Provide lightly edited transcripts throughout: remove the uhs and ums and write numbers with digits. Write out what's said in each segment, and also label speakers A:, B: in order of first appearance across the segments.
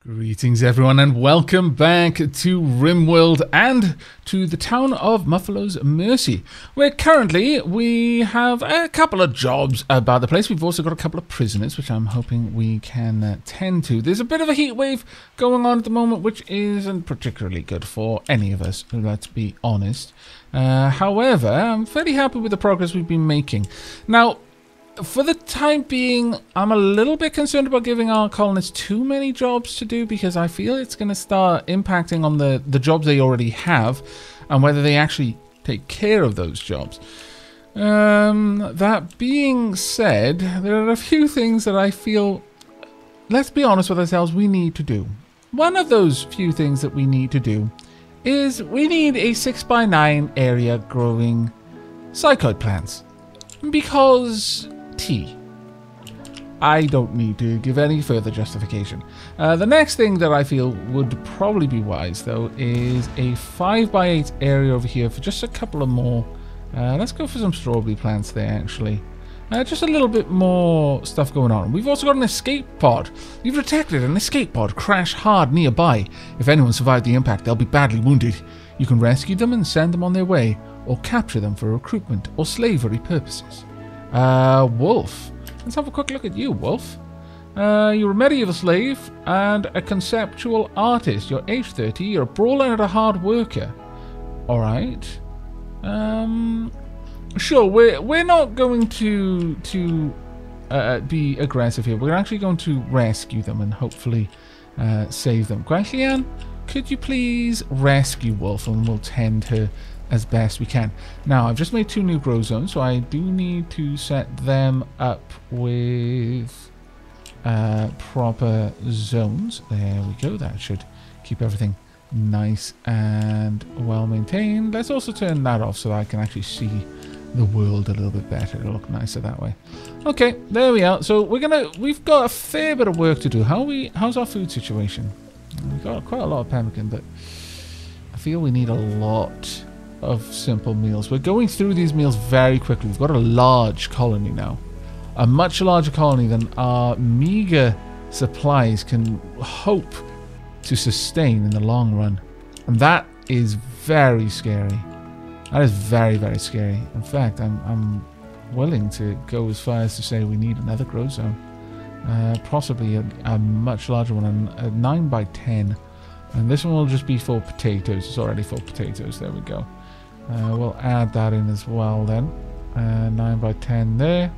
A: Greetings everyone and welcome back to Rimworld and to the town of Muffalo's Mercy, where currently we have a couple of jobs about the place. We've also got a couple of prisoners which I'm hoping we can tend to. There's a bit of a heat wave going on at the moment which isn't particularly good for any of us, let's be honest. However, I'm fairly happy with the progress we've been making. Now, for the time being, I'm a little bit concerned about giving our colonists too many jobs to do because I feel it's going to start impacting on the jobs they already have and whether they actually take care of those jobs. That being said, there are a few things that I feel, let's be honest with ourselves, we need to do. One of those few things that we need to do is we need a 6x9 area growing psychoid plants. Because I don't need to give any further justification. The next thing that I feel would probably be wise, though, is a 5x8 area over here for just a couple of more. Let's go for some strawberry plants there, actually. Just a little bit more stuff going on. We've also got an escape pod. You've detected an escape pod crash hard nearby. If anyone survived the impact, they'll be badly wounded. You can rescue them and send them on their way, or capture them for recruitment or slavery purposes. Wolf. Let's have a quick look at you, Wolf. You're a medieval slave and a conceptual artist. You're age 30, you're a brawler and a hard worker. Alright. Sure, we're not going to be aggressive here. We're actually going to rescue them and hopefully save them. Guanxian, could you please rescue Wolf and we'll tend her as best we can. Now, I've just made 2 new grow zones, so I do need to set them up with proper zones. There we go. That should keep everything nice and well maintained. Let's also turn that off so that I can actually see the world a little bit better. It'll look nicer that way. Okay, there we are. So we've got a fair bit of work to do. How's our food situation? We've got quite a lot of pemmican, but I feel we need a lot of simple meals. We're going through these meals very quickly. We've got a large colony now. A much larger colony than our meager supplies can hope to sustain in the long run. And that is very scary. That is very, very scary. In fact, I'm willing to go as far as to say we need another grow zone. Possibly a much larger one, a 9x10. And this one will just be for potatoes. It's already for potatoes. There we go. We'll add that in as well then. 9x10 there.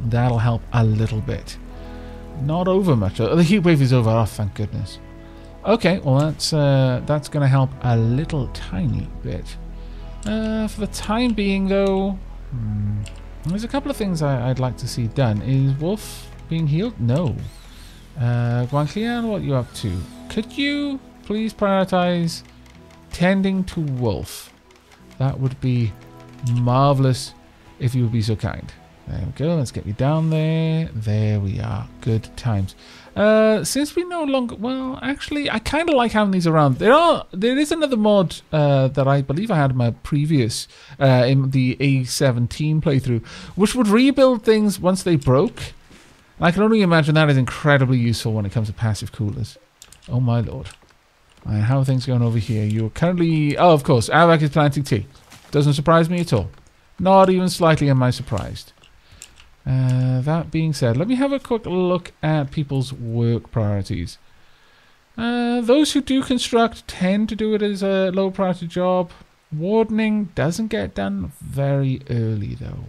A: That'll help a little bit. Not over much. The heat wave is over. Oh, thank goodness. Okay, well that's going to help a little tiny bit. For the time being, though, there's a couple of things I'd like to see done. Is Wolf being healed? No. Guanxian, what are you up to? Could you please prioritize tending to Wolf? That would be marvelous if you would be so kind. There we go. Let's get you down there. There we are. Good times. Since we no longer... Well, actually, I kind of like having these around. There is another mod that I believe I had in my previous... in the A17 playthrough, which would rebuild things once they broke. I can only imagine that is incredibly useful when it comes to passive coolers. Oh my lord. And how are things going over here? You're currently... Oh, of course. Aavak is planting tea. Doesn't surprise me at all. Not even slightly am I surprised. That being said, let me have a quick look at people's work priorities. Those who do construct tend to do it as a low priority job. Wardening doesn't get done very early, though.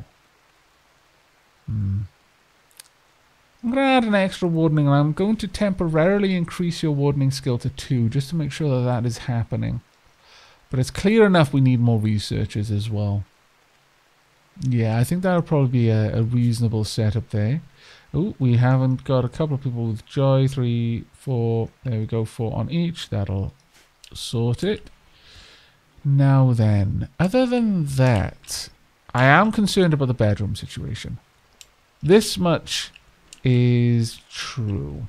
A: I'm going to add an extra wardening, and I'm going to temporarily increase your wardening skill to 2, just to make sure that that is happening. But it's clear enough we need more researchers as well. Yeah, I think that would probably be a reasonable setup there. Oh, we haven't got a couple of people with joy. 3, 4, there we go, 4 on each. That'll sort it. Now then, other than that, I am concerned about the bedroom situation. This much is true.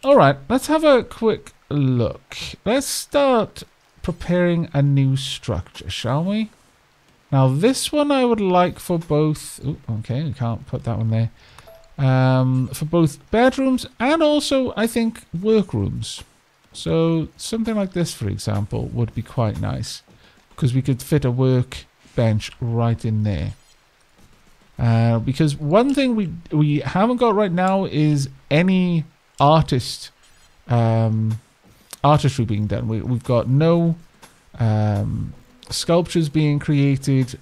A: Alright, let's have a quick look. Let's start preparing a new structure, shall we? Now this one I would like for both... Ooh, okay, we can't put that one there. for both bedrooms and also, I think, workrooms. So something like this, for example, would be quite nice because we could fit a workbench right in there. Because one thing we haven't got right now is any artistry being done. We've got no sculptures being created,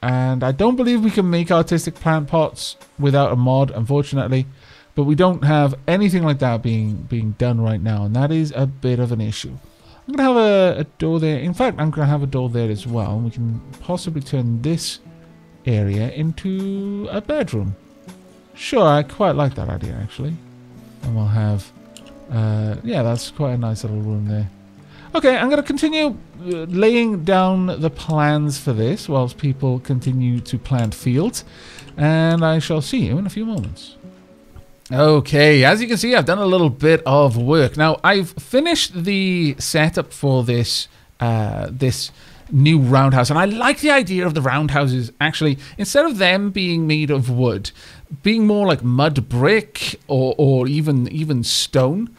A: and I don't believe we can make artistic plant pots without a mod, unfortunately. But we don't have anything like that being done right now, and that is a bit of an issue. I'm going to have a door there. In fact, I'm going to have a door there as well. We can possibly turn this area into a bedroom. Sure, I quite like that idea, actually. And we'll have... yeah, that's quite a nice little room there. Okay, I'm going to continue laying down the plans for this whilst people continue to plant fields. And I shall see you in a few moments. Okay, as you can see, I've done a little bit of work. Now, I've finished the setup for this this new roundhouse, and I like the idea of the roundhouses, actually, instead of them being made of wood, being more like mud brick or even stone.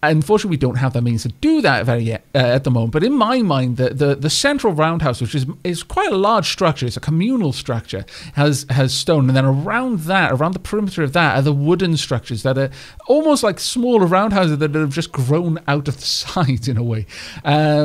A: Unfortunately, we don't have the means to do that at the moment. But in my mind, the central roundhouse, which is quite a large structure, it's a communal structure, has stone, and then around the perimeter of that, are the wooden structures that are almost like smaller roundhouses that have just grown out of the side in a way.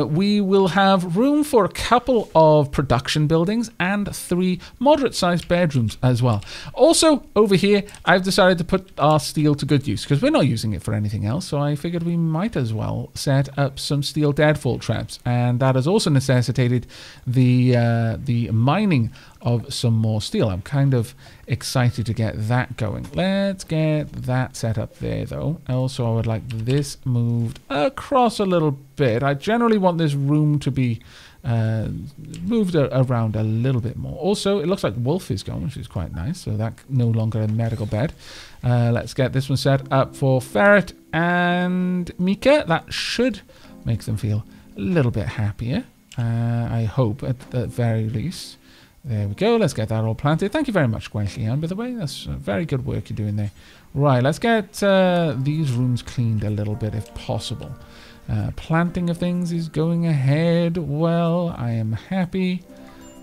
A: We will have room for a couple of production buildings and 3 moderate-sized bedrooms as well. Also, over here, I've decided to put our steel to good use because we're not using it for anything else. So I figured we might as well set up some steel deadfall traps, and that has also necessitated the mining of some more steel. I'm kind of excited to get that going. Let's get that set up there, though. Also, I would like this moved across a little bit. I generally want this room to be moved around a little bit more. Also, it looks like Wolf is gone, which is quite nice, so that's no longer a medical bed. Let's get this one set up for Ferret and Mika. That should make them feel a little bit happier, I hope, at the very least. There we go. Let's get that all planted. Thank you very much, Gwen, by the way. That's very good work you're doing there. Right, let's get these rooms cleaned a little bit if possible. Planting of things is going ahead well. I am happy.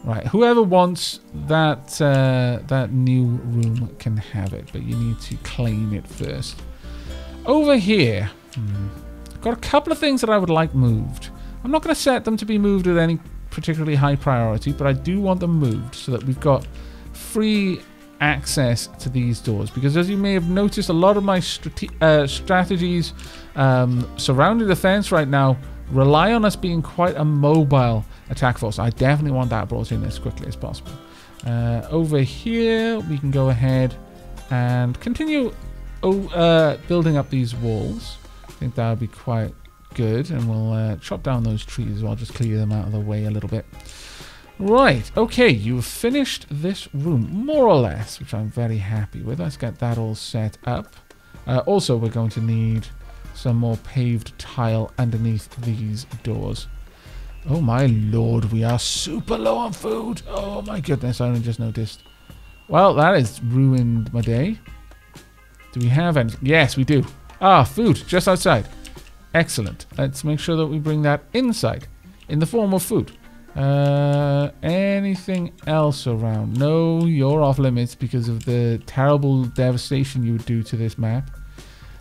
A: Right, whoever wants that that new room can have it, but you need to claim it first. Over here, I've got a couple of things that I would like moved. I'm not going to set them to be moved at any particularly high priority, but I do want them moved so that we've got free access to these doors, because as you may have noticed, a lot of my strategies surrounding the fence right now rely on us being quite a mobile attack force. I definitely want that brought in as quickly as possible. Over here, we can go ahead and continue building up these walls. I think that would be quite good, and we'll chop down those trees as well, just clear them out of the way a little bit. Right, okay, you've finished this room, more or less, which I'm very happy with. Let's get that all set up. Also, we're going to need some more paved tile underneath these doors. Oh my lord, we are super low on food. Oh my goodness, I only just noticed. Well, that has ruined my day. Do we have any? Yes, we do. Ah, food, just outside. Excellent. Let's make sure that we bring that inside in the form of food. Anything else around? No, you're off limits because of the terrible devastation you would do to this map.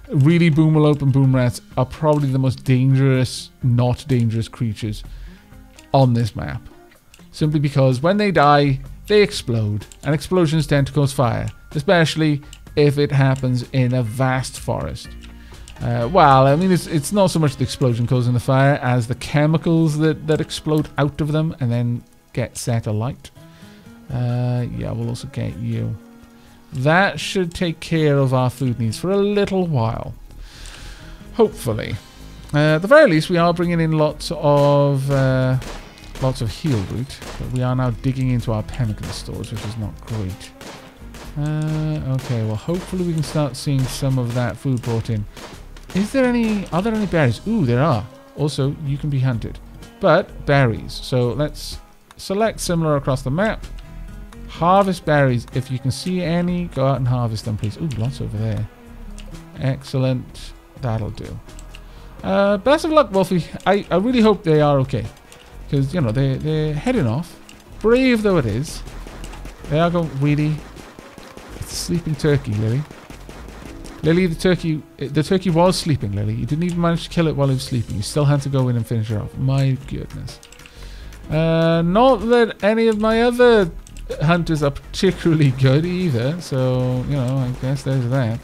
A: Really, Boomalope and Boomrats are probably the most dangerous, not dangerous creatures on this map. Simply because when they die, they explode, and explosions tend to cause fire, especially if it happens in a vast forest. Well, I mean, it's not so much the explosion causing the fire as the chemicals that explode out of them and then get set alight. Yeah, we'll also get you. That should take care of our food needs for a little while. Hopefully. At the very least, we are bringing in lots of heal root, but we are now digging into our pemmican stores, which is not great. Okay, well, hopefully we can start seeing some of that food brought in. Are there any berries? Ooh, there are. Also, you can be hunted. But berries. So let's select similar across the map. Harvest berries. If you can see any, go out and harvest them, please. Ooh, lots over there. Excellent. That'll do. Best of luck, Wolfie. I really hope they are okay. Because, you know, they're heading off. Brave though it is. They are going, really? It's a sleeping turkey, Lily. Lily, the turkey was sleeping, Lily. You didn't even manage to kill it while it was sleeping. You still had to go in and finish it off. My goodness. Not that any of my other hunters are particularly good either. So, you know, I guess there's that.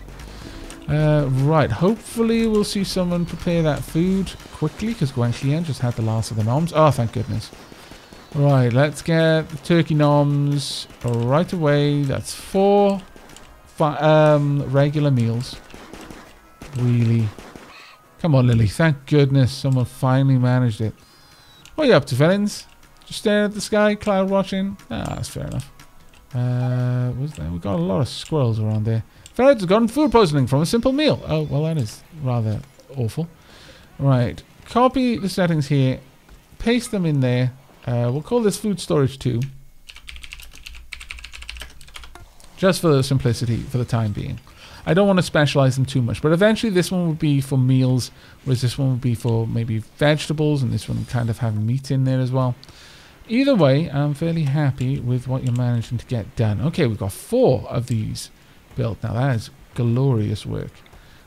A: Right, hopefully we'll see someone prepare that food quickly, because Guanxian just had the last of the noms. Oh, thank goodness. Right, let's get the turkey noms right away. That's 4 regular meals. Really? Come on, Lily. Thank goodness someone finally managed it. What are you up to, villains? Just staring at the sky, cloud watching? Ah, that's fair enough. We got a lot of squirrels around there. Ferrets have gotten food poisoning from a simple meal. Oh, well, that is rather awful. Right. Copy the settings here. Paste them in there. We'll call this food storage 2. Just for simplicity, for the time being. I don't want to specialize them too much, but eventually this one would be for meals, whereas this one would be for maybe vegetables, and this one kind of have meat in there as well. Either way, I'm fairly happy with what you're managing to get done. Okay, we've got 4 of these built. Now that is glorious work.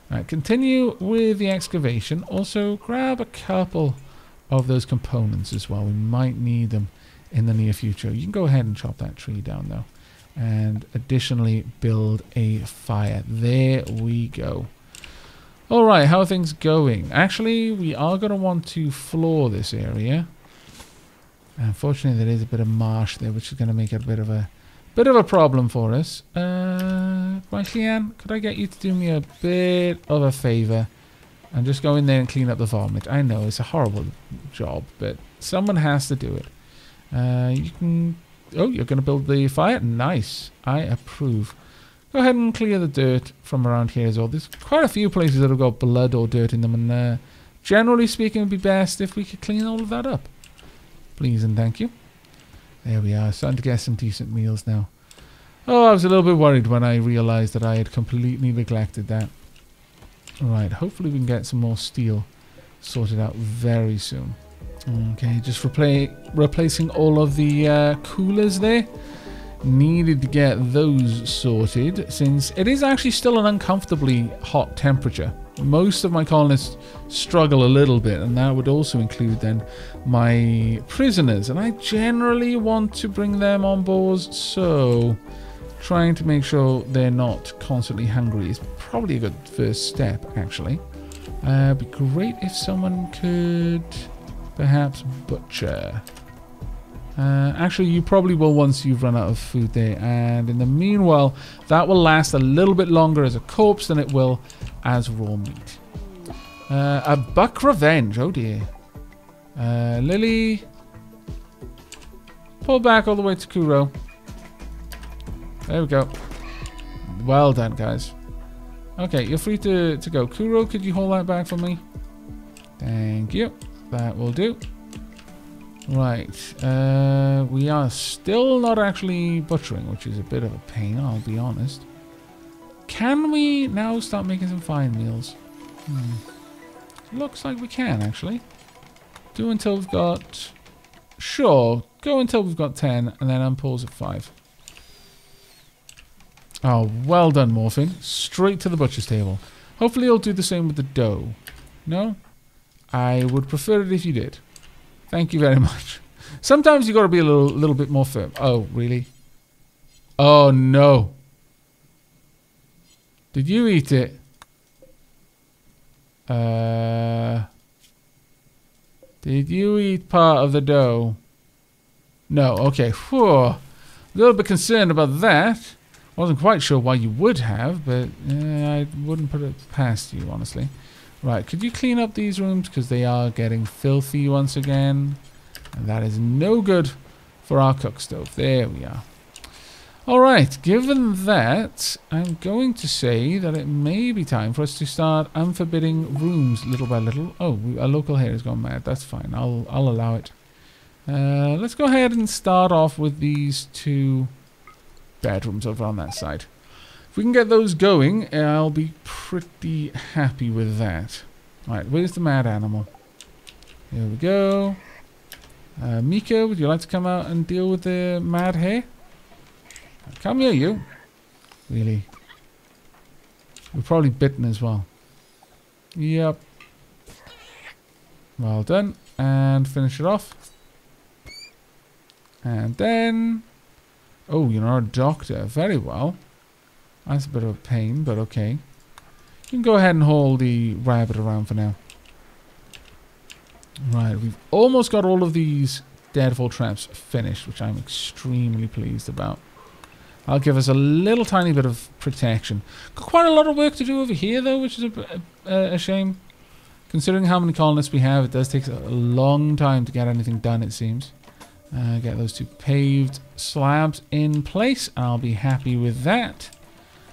A: Right, continue with the excavation. Also grab a couple of those components as well. We might need them in the near future. You can go ahead and chop that tree down though. And additionally build a fire. There we go. Alright, how are things going? Actually, we are going to want to floor this area. Unfortunately, there is a bit of marsh there, which is going to make it a bit of a problem for us. Guanxian, could I get you to do me a bit of a favor and just go in there and clean up the vomit? I know it's a horrible job, but someone has to do it. You can. Oh, you're going to build the fire? Nice. I approve. Go ahead and clear the dirt from around here as well. There's quite a few places that have got blood or dirt in them, and generally speaking, it would be best if we could clean all of that up. Please and thank you. There we are. Starting to get some decent meals now. Oh, I was a little bit worried when I realized that I had completely neglected that. Alright, hopefully we can get some more steel sorted out very soon. Okay, just replacing all of the coolers there. Needed to get those sorted, since it is actually still an uncomfortably hot temperature. Most of my colonists struggle a little bit, and that would also include then my prisoners, and I generally want to bring them on board, so trying to make sure they're not constantly hungry is probably a good first step, actually. It'd be great if someone could perhaps butcher. Actually, you probably will once you've run out of food there, and in the meanwhile, that will last a little bit longer as a corpse than it will as raw meat. A buck revenge, oh dear. Lily, pull back all the way to Kuro. There we go. Well done, guys. Okay, you're free to go. Kuro, could you hold that back for me? Thank you. That will do. Right. We are still not actually butchering, which is a bit of a pain, I'll be honest. Can we now start making some fine meals? Looks like we can, actually. Do until we've got... Sure, go until we've got 10, and then unpause at 5. Oh, well done, Morphin. Straight to the butcher's table. Hopefully you'll do the same with the dough. No? I would prefer it if you did. Thank you very much. Sometimes you got to be a little bit more firm. Oh, really? Oh, no. Did you eat it? Did you eat part of the dough? No. Okay. Whew. A little bit concerned about that. Wasn't quite sure why you would have, but I wouldn't put it past you, honestly. Right, could you clean up these rooms? Because they are getting filthy once again. And that is no good for our cook stove. There we are. Alright, given that, I'm going to say that it may be time for us to start unforbidding rooms little by little. Oh, a local hair has gone mad. That's fine. I'll allow it. Let's go ahead and start off with these two bedrooms over on that side. If we can get those going, I'll be pretty happy with that. Alright, where's the mad animal? Here we go. Mika, would you like to come out and deal with the mad hare? Come here, you. Really? We're probably bitten as well. Yep. Well done. And finish it off. And then... Oh, you're not a doctor. Very well. That's a bit of a pain, but okay. You can go ahead and haul the rabbit around for now. Right, we've almost got all of these deadfall traps finished, which I'm extremely pleased about. That'll give us a little tiny bit of protection. Got quite a lot of work to do over here, though, which is a shame. Considering how many colonists we have, it does take a long time to get anything done, it seems. Get those 2 paved slabs in place. I'll be happy with that.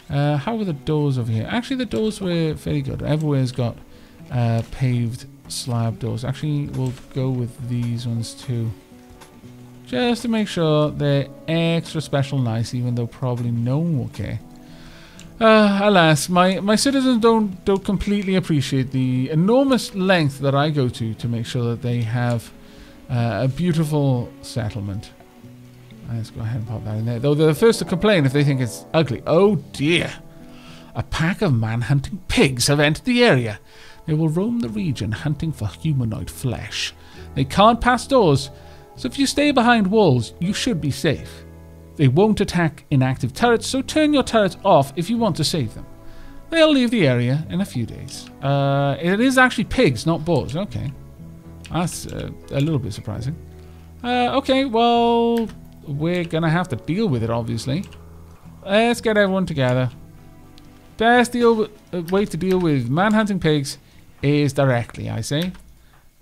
A: How were the doors over here? Actually, the doors were fairly good. Everywhere's got paved slab doors. Actually, we'll go with these ones too. Just to make sure they're extra special nice, even though probably no one will care. Alas, my citizens don't completely appreciate the enormous length that I go to make sure that they have a beautiful settlement. Let's go ahead and pop that in there. Though they're the first to complain if they think it's ugly. Oh dear. A pack of man-hunting pigs have entered the area. They will roam the region hunting for humanoid flesh. They can't pass doors, so if you stay behind walls, you should be safe. They won't attack inactive turrets, so turn your turrets off if you want to save them. They'll leave the area in a few days. It is actually pigs, not boars. Okay. That's a little bit surprising. Okay, well... We're gonna have to deal with it, obviously. Let's get everyone together. Best way to deal with man-hunting pigs is directly, I say.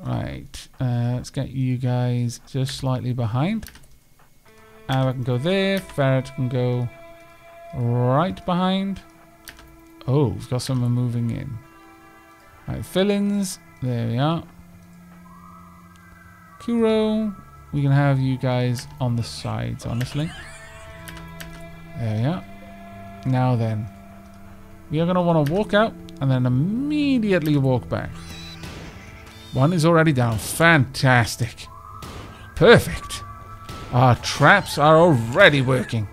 A: Right, let's get you guys just slightly behind. Aavak can go there. Ferret can go right behind. Oh, we've got someone moving in. Right, fill-ins. There we are. Kuro. We can have you guys on the sides, honestly. There we are. Now then. We are going to want to walk out and then immediately walk back. One is already down. Fantastic. Perfect. Our traps are already working.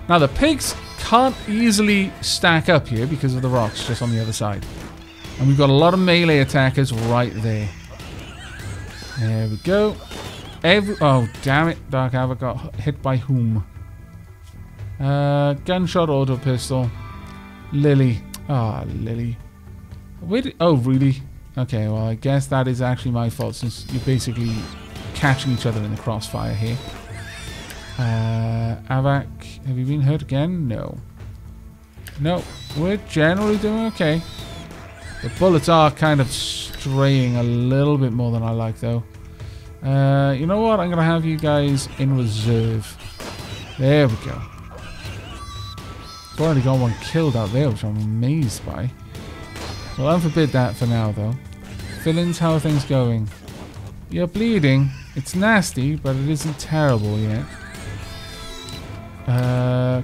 A: Now the pigs can't easily stack up here because of the rocks just on the other side. And we've got a lot of melee attackers right there. There we go. Oh, damn it. Dark Aavak got hit by whom? Gunshot auto pistol. Lily. Ah, Lily. Oh, really? Okay, well, I guess that is actually my fault since you're basically catching each other in the crossfire here. Aavak, have you been hurt again? No. No, we're generally doing okay. The bullets are kind of straying a little bit more than I like, though. You know what? I'm going to have you guys in reserve. There we go. I've already got one killed out there, which I'm amazed by. Well, unforbid that for now, though. Fill-ins, how are things going? You're bleeding. It's nasty, but it isn't terrible yet.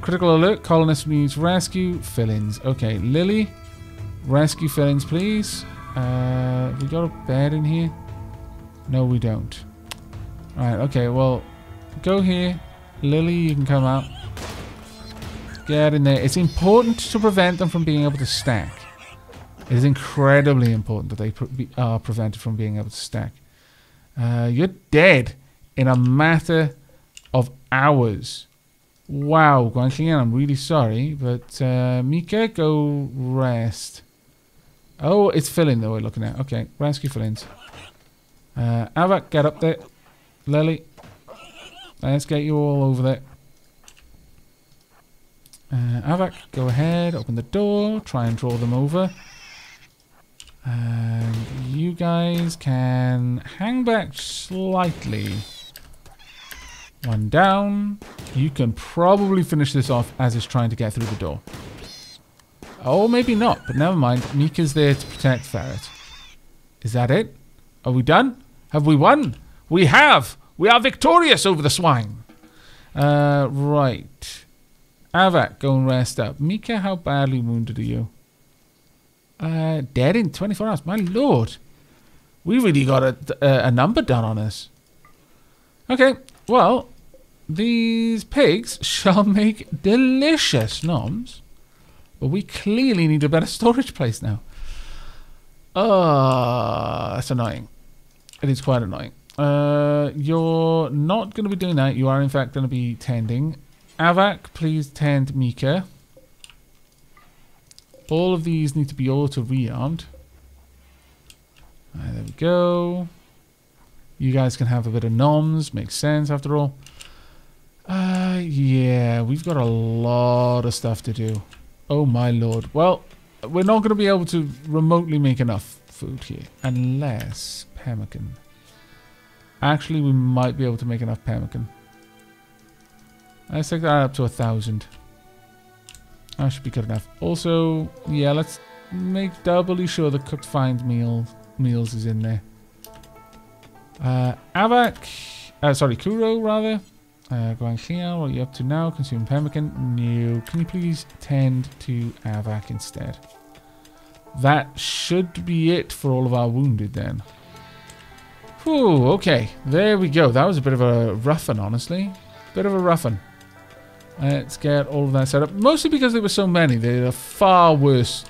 A: Critical alert. Colonist needs rescue. Fill-ins. Okay, Lily. Rescue fill-ins, please. We got a bed in here? No, we don't. Alright, okay, well, go here. Lily, you can come out. Get in there. It's important to prevent them from being able to stack. It is incredibly important that they are prevented from being able to stack. You're dead in a matter of hours. Wow, Guanxin, I'm really sorry, but Mika, go rest. Oh, it's fill-in that we're looking at. Okay, rescue fill-ins. Aavak, get up there. Lily, let's get you all over there. Aavak, go ahead, open the door, try and draw them over. And you guys can hang back slightly. One down. You can probably finish this off as it's trying to get through the door. Oh, maybe not, but never mind. Mika's there to protect Ferret. Is that it? Are we done? Have we won? We have! We are victorious over the swine! Right. Aavak, go and rest up. Mika, how badly wounded are you? Dead in 24 hours. My lord. We really got a number done on us. Okay, well, these pigs shall make delicious noms. But we clearly need a better storage place now. That's annoying. It is quite annoying. You're not going to be doing that. You are, in fact, going to be tending. Aavak, please tend Mika. All of these need to be auto-rearmed. There we go. You guys can have a bit of noms. Makes sense, after all. Yeah, we've got a lot of stuff to do. Oh, my lord. Well, we're not going to be able to remotely make enough food here. Unless pemmican. Actually, we might be able to make enough pemmican. Let's take that up to 1,000. That should be good enough. Also, yeah, let's make doubly sure the cooked find meals is in there. Aavak, sorry, Kuro rather. Going here, what are you up to now? Consume pemmican. No. Can you please tend to Aavak instead? That should be it for all of our wounded then. Whew, okay. There we go. That was a bit of a rough one, honestly. Bit of a rough one. Let's get all of that set up. Mostly because there were so many. There are far worse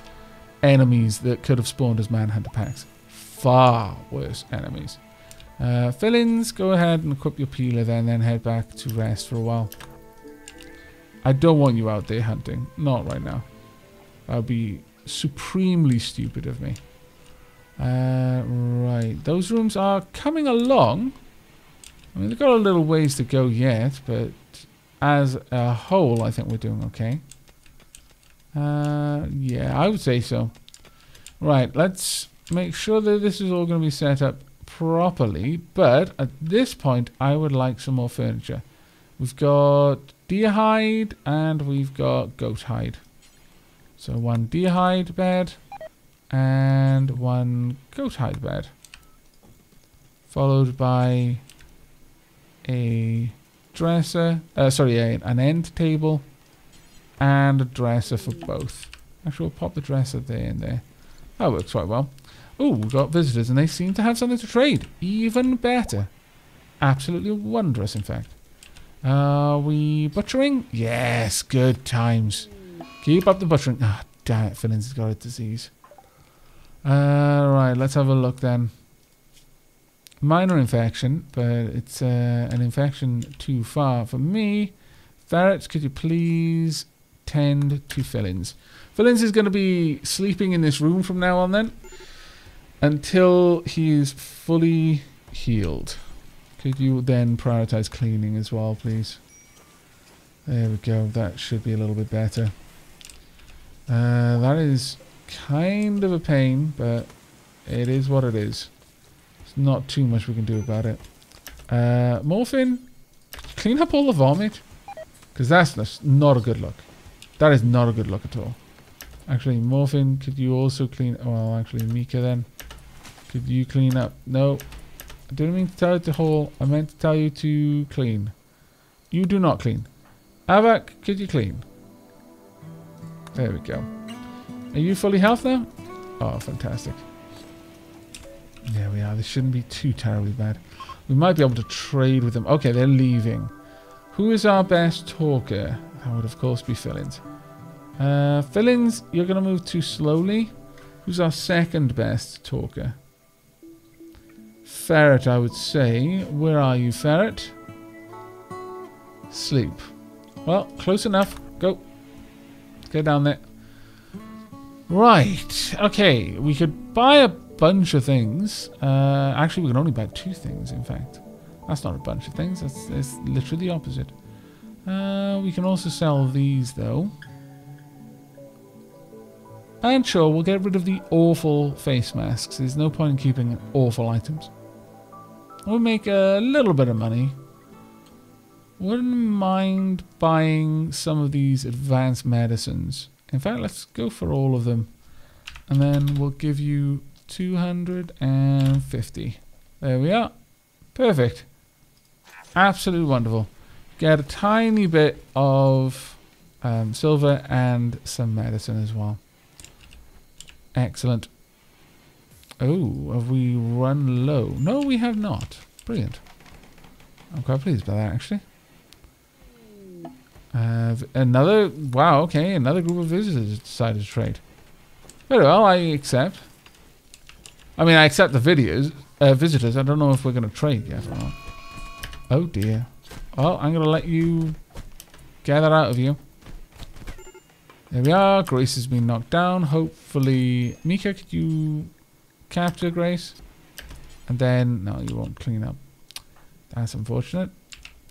A: enemies that could have spawned as Manhunter packs. Far worse enemies. Fill-ins, go ahead and equip your peeler then head back to rest for a while. I don't want you out there hunting. Not right now. That would be supremely stupid of me. Right. Those rooms are coming along. I mean, they've got a little ways to go yet, but as a whole, I think we're doing okay. Yeah, I would say so. Right, let's make sure that this is all going to be set up properly, but at this point, I would like some more furniture. We've got deer hide and we've got goat hide. So one deer hide bed and one goat hide bed. Followed by a dresser, an end table and a dresser for both. Actually, we'll pop the dresser there and there. That works quite well. Oh, we've got visitors and they seem to have something to trade. Even better. Absolutely wondrous, in fact. Are we butchering? Yes, good times. Keep up the butchering. Ah, damn it, Fill-ins has got a disease. Right, let's have a look then. Minor infection, but it's an infection too far for me. Ferret, could you please tend to Fill-ins? Fill-ins is going to be sleeping in this room from now on then. Until he is fully healed. Could you then prioritize cleaning as well, please? There we go. That should be a little bit better. That is kind of a pain, but it is what it is. There's not too much we can do about it. Morphin, clean up all the vomit. Because that's not a good look. That is not a good look at all. Actually, Morphin, could you also clean... Well, actually, Mika then. Could you clean up? No. I didn't mean to tell you to haul. I meant to tell you to clean. You do not clean. Aavak, could you clean? There we go. Are you fully health now? Oh, fantastic. There we are. This shouldn't be too terribly bad. We might be able to trade with them. Okay, they're leaving. Who is our best talker? That would, of course, be Fill-ins. Fill-ins, you're going to move too slowly. Who's our second best talker? Ferret, I would say. Where are you, Ferret? Sleep. Well, close enough. Go. Get down there. Right. Okay. We could buy a bunch of things. Actually, we can only buy 2 things, in fact. That's not a bunch of things. That's literally the opposite. We can also sell these, though. And sure, we'll get rid of the awful face masks. There's no point in keeping awful items. We'll make a little bit of money. Wouldn't mind buying some of these advanced medicines. In fact, let's go for all of them. And then we'll give you 250. There we are. Perfect. Absolutely wonderful. Get a tiny bit of silver and some medicine as well. Excellent. Oh, have we run low? No, we have not. Brilliant. I'm quite pleased by that, actually. Another... Wow, okay. Another group of visitors decided to trade. Very well, I accept. I mean, I accept the visitors. I don't know if we're going to trade yet or not. Oh, dear. Oh, I'm going to let you get that out of you. There we are. Grace has been knocked down. Hopefully... Mika, could you capture Grace? And then... No, you won't clean up. That's unfortunate.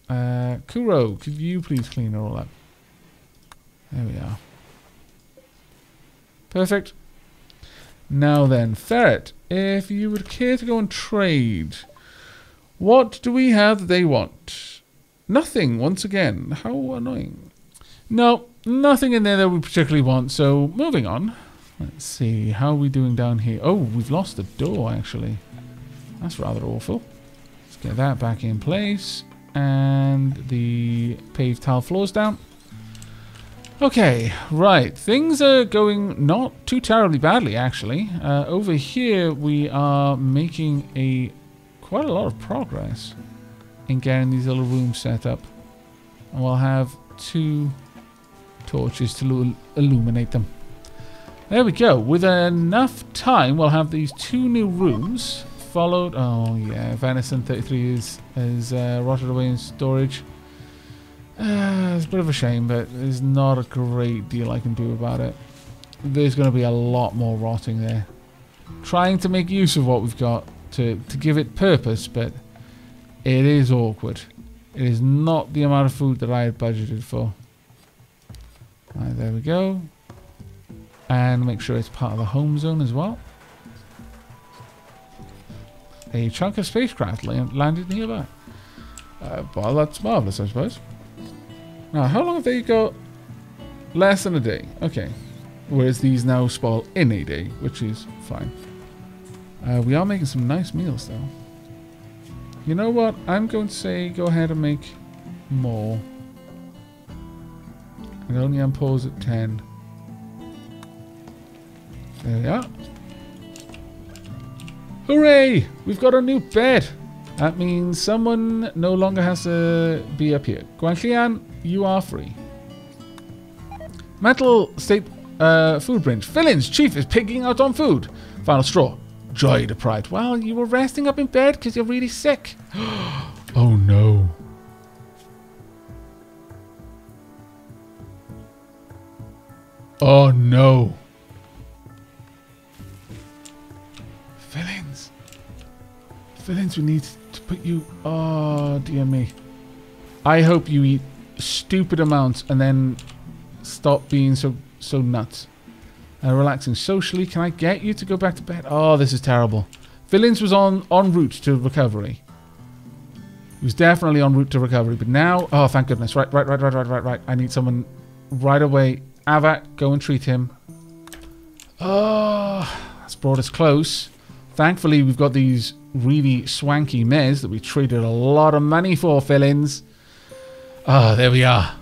A: Kuro, could you please clean her all up? There we are. Perfect. Now then, Ferret, if you would care to go and trade, what do we have that they want? Nothing, once again. How annoying. No, nothing in there that we particularly want, so moving on. Let's see, how are we doing down here? Oh, we've lost the door, actually. That's rather awful. Let's get that back in place. And the paved tile floors down. Okay, right. Things are going not too terribly badly, actually. Over here, we are making quite a lot of progress in getting these little rooms set up. And we'll have 2 torches to illuminate them. There we go. With enough time, we'll have these 2 new rooms. Followed... Oh, yeah. Venison 33 is rotted away in storage. It's a bit of a shame, but there's not a great deal I can do about it. There's going to be a lot more rotting there. Trying to make use of what we've got to give it purpose, but it is awkward. It is not the amount of food that I had budgeted for. Right, there we go. And make sure it's part of the home zone as well. A chunk of spacecraft landed nearby. Well, that's marvellous, I suppose. Now, how long have they got? Less than a day. Okay. Whereas these now spoil in a day, which is fine. We are making some nice meals, though. You know what? I'm going to say go ahead and make more. And only unpause at 10. There we are. Hooray! We've got a new bed. That means someone no longer has to be up here. Guanxian, you are free. Metal State Food Branch. Villains, Chief is pigging out on food. Final straw. Joy deprived. Well, you were resting up in bed because you're really sick. Oh no. Oh no. Villains, we need to put you... Oh, dear me. I hope you eat stupid amounts and then stop being so nuts. Relaxing socially. Can I get you to go back to bed? Oh, this is terrible. Villains was en route to recovery. He was definitely en route to recovery, but now... Oh, thank goodness. Right. I need someone right away. Aavak, go and treat him. Oh, that's brought us close. Thankfully, we've got these really swanky mares that we traded a lot of money for, fill-ins. Ah, there we are.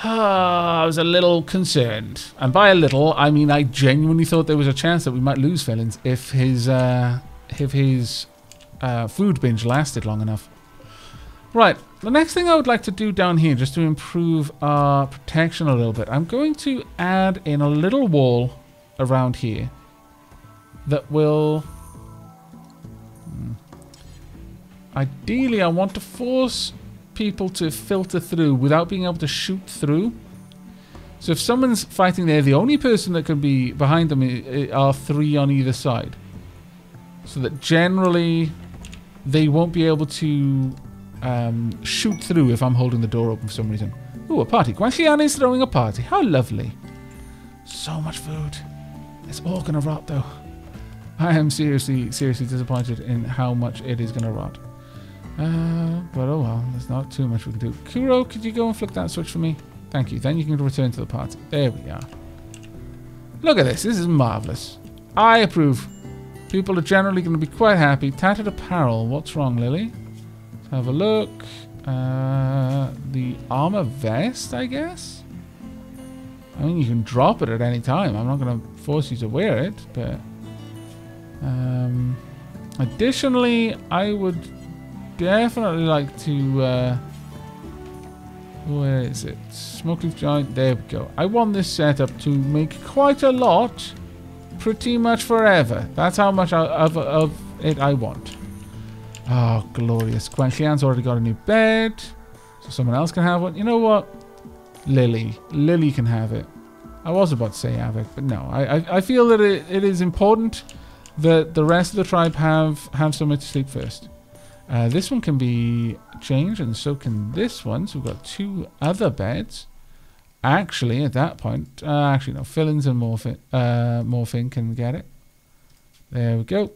A: I was a little concerned. And by a little, I mean I genuinely thought there was a chance that we might lose fill-ins if his food binge lasted long enough. Right, the next thing I would like to do down here, just to improve our protection a little bit, I'm going to add in a little wall around here. That will... Ideally, I want to force people to filter through without being able to shoot through. So if someone's fighting there, the only person that can be behind them are 3 on either side. So that generally, they won't be able to shoot through if I'm holding the door open for some reason. Ooh, a party. Guanxian is throwing a party. How lovely. So much food. It's all going to rot, though. I am seriously disappointed in how much it is going to rot. But oh well, there's not too much we can do. Kuro, could you go and flick that switch for me? Thank you. Then you can return to the party. There we are. Look at this. This is marvellous. I approve. People are generally going to be quite happy. Tattered apparel. What's wrong, Lily? Let's have a look. The armor vest, I guess? I mean, you can drop it at any time. I'm not going to force you to wear it, but... additionally, I would definitely like to... where is it? Smoke leaf giant. There we go. I want this setup to make quite a lot, pretty much forever. That's how much of it I want. Oh, glorious. Quenchian's already got a new bed, so someone else can have one. You know what? Lily. Lily can have it. I was about to say Aavak, but no. I feel that it is important that the rest of the tribe have somewhere to sleep first. This one can be changed, and so can this one. So we've got 2 other beds. Actually, at that point... actually, no. Fillins and Morphing can get it. There we go.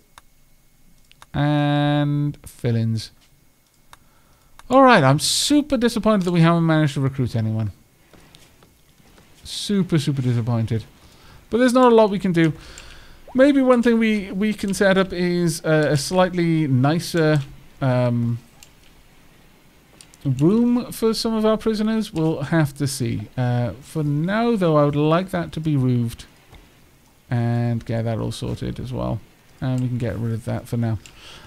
A: And Fillins. Alright, I'm super disappointed that we haven't managed to recruit anyone. Super, super disappointed. But there's not a lot we can do. Maybe one thing we can set up is a slightly nicer... room for some of our prisoners. We'll have to see. For now, though, I would like that to be roofed and get that all sorted as well. And we can get rid of that for now.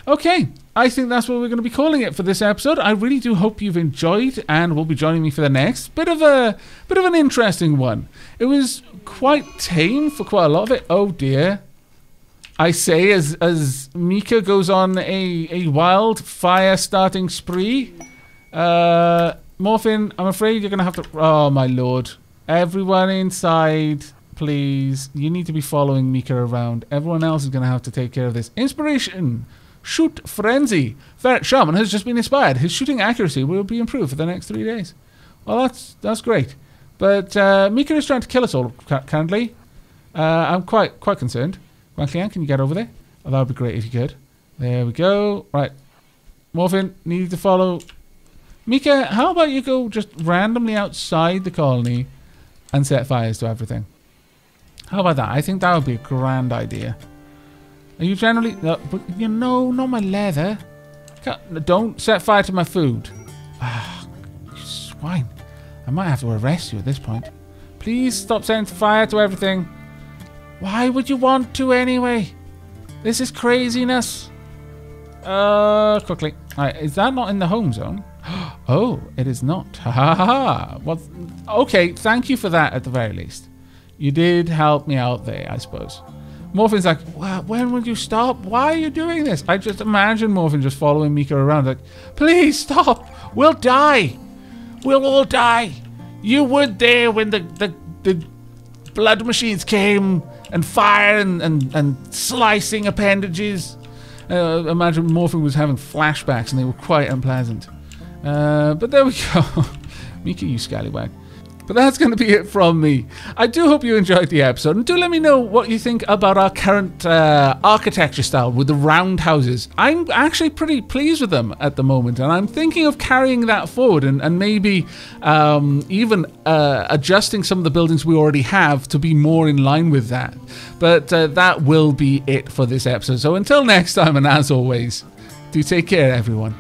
A: Okay, I think that's what we're going to be calling it for this episode. I really do hope you've enjoyed and will be joining me for the next. Bit of an interesting one. It was quite tame for quite a lot of it. Oh dear. I say as Mika goes on a wild fire starting spree. Morphin, I'm afraid you're going to have to... Oh, my lord. Everyone inside, please. You need to be following Mika around. Everyone else is going to have to take care of this. Inspiration. Shoot Frenzy. Ferret Shaman has just been inspired. His shooting accuracy will be improved for the next 3 days. Well, that's great. But Mika is trying to kill us all currently. I'm quite concerned. Ranklian, can you get over there? Oh, that would be great if you could. There we go. Right. Morphin, need to follow... Mika, how about you go just randomly outside the colony and set fires to everything? How about that? I think that would be a grand idea. Are you generally... but you know, not my leather. Don't set fire to my food. Ah, you swine. I might have to arrest you at this point. Please stop setting fire to everything. Why would you want to anyway? This is craziness. Quickly. Alright, is that not in the home zone? Oh, it is not. Ha ha ha. Well, okay, thank you for that at the very least. You did help me out there, I suppose. Morphin's like, well, when will you stop? Why are you doing this? I just imagine Morphin just following Mika around like, please stop. We'll die. We'll all die. You weren't there when the blood machines came and fire and slicing appendages. Imagine Morphin was having flashbacks and they were quite unpleasant. But there we go. Mika, you scallywag. But that's going to be it from me. I do hope you enjoyed the episode. And do let me know what you think about our current architecture style with the round houses. I'm actually pretty pleased with them at the moment. And I'm thinking of carrying that forward and maybe even adjusting some of the buildings we already have to be more in line with that. But that will be it for this episode. So until next time, and as always, do take care, everyone.